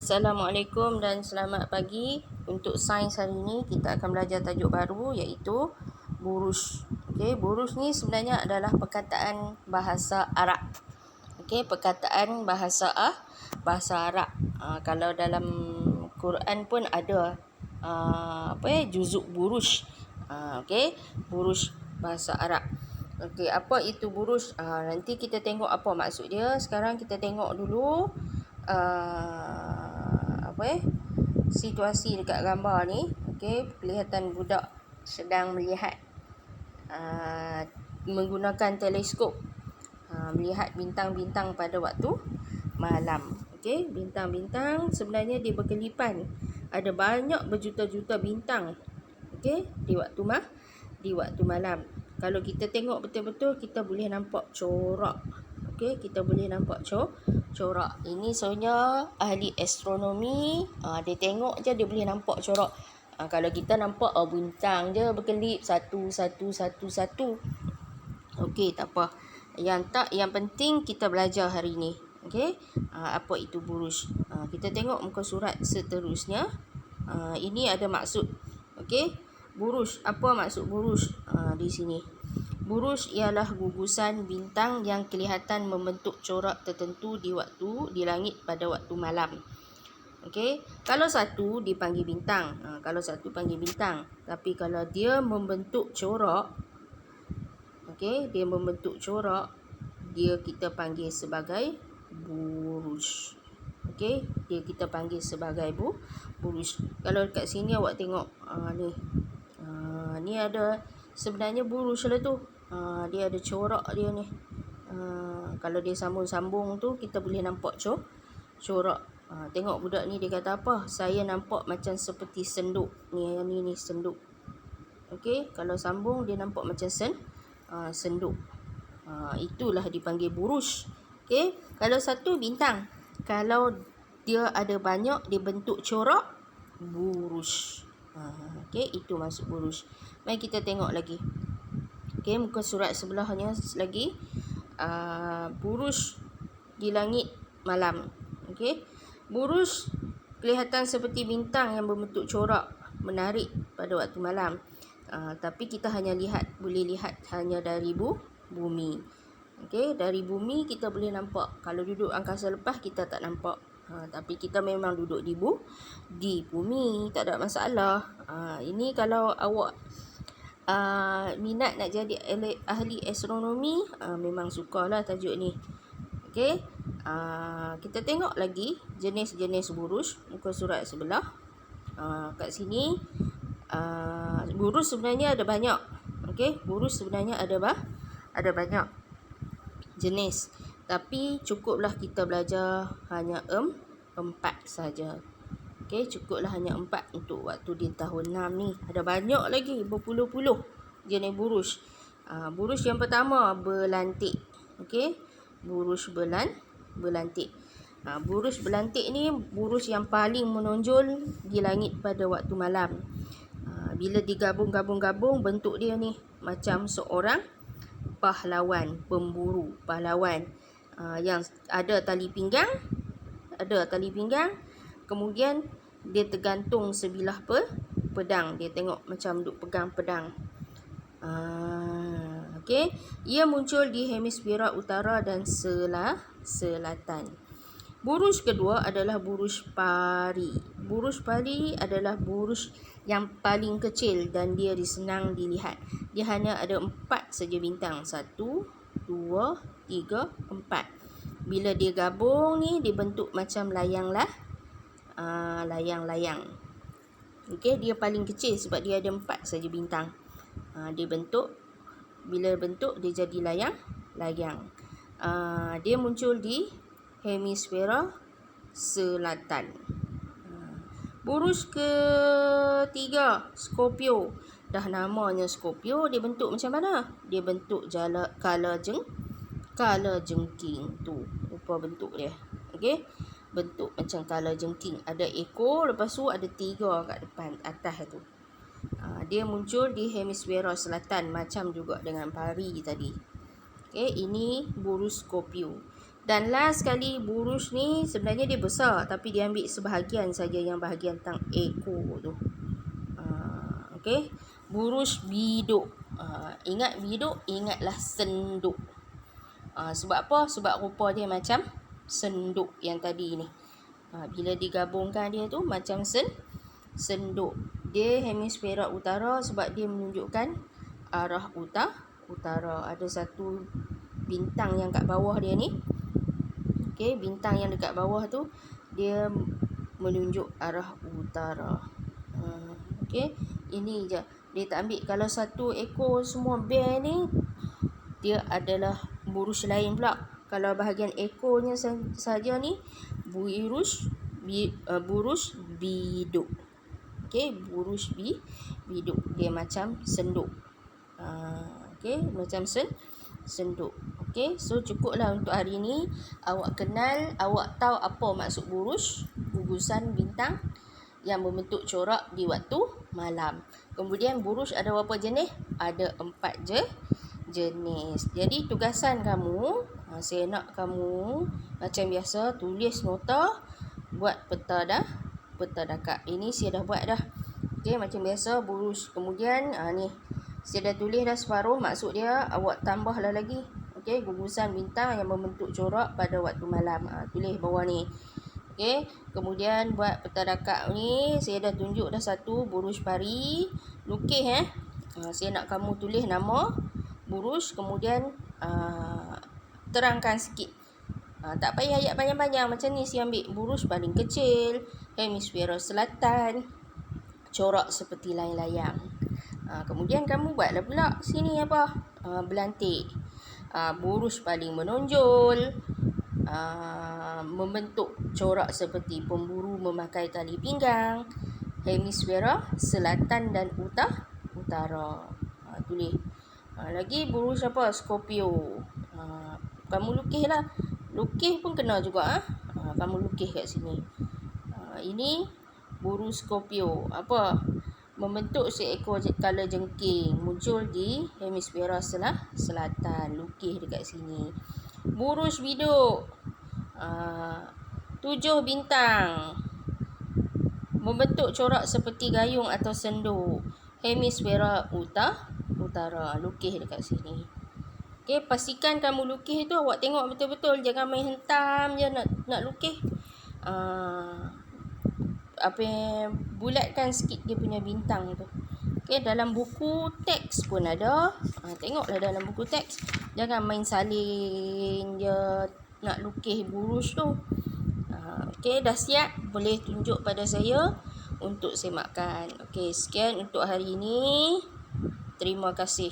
Assalamualaikum dan selamat pagi. Untuk sains hari ini kita akan belajar tajuk baru iaitu buruj. Okey, buruj ni sebenarnya adalah perkataan bahasa Arab. Okey, perkataan bahasa Arab. Kalau dalam Quran pun ada juzuk buruj. Okey, buruj bahasa Arab. Okey, apa itu buruj? Nanti kita tengok apa maksud dia. Sekarang kita tengok dulu situasi dekat gambar ni. Okey, kelihatan budak sedang melihat menggunakan teleskop melihat bintang-bintang pada waktu malam. Okey, bintang-bintang sebenarnya dia berkelipan. Ada banyak berjuta-juta bintang. Okey, di waktu malam. Kalau kita tengok betul-betul kita boleh nampak corak. Okey, kita boleh nampak corak. Ini sebenarnya ahli astronomi, dia tengok je dia boleh nampak corak. Kalau kita nampak bintang je berkelip satu. Okey, tak apa. Yang penting kita belajar hari ni. Okey, apa itu buruj? Kita tengok muka surat seterusnya. Ini ada maksud. Okey, buruj. Apa maksud buruj di sini? Buruj ialah gugusan bintang yang kelihatan membentuk corak tertentu di langit pada waktu malam. Okey, kalau satu dipanggil bintang. Tapi kalau dia membentuk corak, okey, dia kita panggil sebagai buruj. Okey, dia kita panggil sebagai buruj. Kalau dekat sini awak tengok ni. Ni ada sebenarnya buruj lah tu. Dia ada corak dia ni. Kalau dia sambung-sambung tu kita boleh nampak corak. Tengok budak ni dia kata apa? Saya nampak macam seperti senduk. Ni senduk. Okey, kalau sambung dia nampak macam senduk. Itulah dipanggil buruj. Okey, kalau satu bintang. Kalau dia ada banyak dia bentuk corak, buruj. Okey, itu maksud buruj. Mari kita tengok lagi. Okey, muka surat sebelahnya lagi. Buruj di langit malam. Okey, buruj kelihatan seperti bintang yang berbentuk corak menarik pada waktu malam. Tapi kita boleh lihat hanya dari bumi. Okey, dari bumi kita boleh nampak. Kalau duduk angkasa lepas kita tak nampak. Tapi kita memang duduk di bumi, tak ada masalah. Ini kalau awak minat nak jadi ahli astronomi, memang sukalah tajuk ni. Okey, kita tengok lagi jenis-jenis buruj muka surat sebelah. Kat sini buruj sebenarnya ada banyak. Okey, buruj sebenarnya ada banyak jenis. Tapi cukuplah kita belajar hanya 4 saja. Okey, cukuplah hanya 4 untuk waktu di tahun 6 ni. Ada banyak lagi, berpuluh-puluh jenis buruj. Buruj yang pertama berlantik. Okey, buruj berlantik. Buruj berlantik ni buruj yang paling menonjol di langit pada waktu malam. Bila digabung-gabung bentuk dia ni macam seorang pahlawan, pemburu, pahlawan. Yang ada tali pinggang. Kemudian dia tergantung sebilah pedang. Dia tengok macam duk pegang pedang. Okey, ia muncul di hemisfera utara dan selatan. Buruj kedua adalah buruj pari. Buruj pari adalah buruj yang paling kecil dan dia senang dilihat. Dia hanya ada 4 saja bintang. 1, 2, 3, 4. Bila dia gabung ni dia bentuk macam layang-layang. Okey, dia paling kecil sebab dia ada 4 saja bintang. Bila bentuk dia jadi layang. Dia muncul di hemisfera selatan. Buruj ketiga, Scorpio. Dah namanya Scorpio, dia bentuk macam mana? Dia bentuk kala jengking tu. Rupa bentuk dia. Okey, bentuk macam kala jengking. Ada ekor, lepas tu ada 3 kat depan atas tu. Dia muncul di hemisfera selatan macam juga dengan pari tadi. Okey, ini buruj Scorpio. Dan last sekali, buruj ni sebenarnya dia besar, tapi dia ambil sebahagian saja, yang bahagian tang ekor tu. Okey, buruj biduk. Ingat biduk, ingatlah senduk. Sebab apa? Sebab rupa dia macam senduk yang tadi ni. Bila digabungkan dia tu macam senduk. Dia hemisfera utara sebab dia menunjukkan arah utara. Ada satu bintang yang kat bawah dia ni. Okey, bintang yang dekat bawah tu dia menunjuk arah utara. Okey, ini je. Dia tak ambil kalau satu ekor semua bear ni, dia adalah buruj lain pula. Kalau bahagian ekornya saja ni buruj biduk. Okey, buruj biduk. Dia macam senduk. Okey, macam senduk. Okey, so cukuplah untuk hari ni. Awak kenal, awak tahu apa maksud buruj, gugusan bintang yang membentuk corak di waktu malam. Kemudian buruj ada berapa jenis? Ada 4 jenis. Jadi tugasan kamu, saya nak kamu macam biasa tulis nota, buat peta dakak. Ini saya dah buat dah. Okey, macam biasa buruj. Kemudian ni saya dah tulis dah separuh, maksud dia awak tambahlah lagi. Okey, gugusan bintang yang membentuk corak pada waktu malam. Tulis bawah ni. Okey, kemudian buat peta dakak ni saya dah tunjuk dah satu, buruj pari. Lukis saya nak kamu tulis nama buruj, kemudian terangkan sikit. Tak payah ayat panjang-panjang macam ni. Saya ambil buruj paling kecil, hemisfera selatan, corak seperti layang-layang. Kemudian kamu buatlah pula sini apa? Belantik. Buruj paling menonjol, membentuk corak seperti pemburu memakai tali pinggang, hemisfera selatan dan utara. Tulis. Lagi buruj apa? Scorpio. Kamu lukislah. Lukis pun kena juga. Kamu lukis kat sini. Ini buruj Scorpio. Apa? Membentuk seekor kalajengking muncul di hemisfera selatan. Lukis dekat sini. Buruj biduk. 7 bintang. Membentuk corak seperti gayung atau senduk. Hemisfera utara. Lukis dekat sini. Okey, pastikan kamu lukis tu awak tengok betul-betul. Jangan main hentam je nak lukis. Bulatkan sikit dia punya bintang tu. Okey, dalam buku teks pun ada. Tengoklah dalam buku teks. Jangan main salin je nak lukis buruj tu. Okey, dah siap? Boleh tunjuk pada saya untuk semakkan. Okey, sekian untuk hari ini. Terima kasih.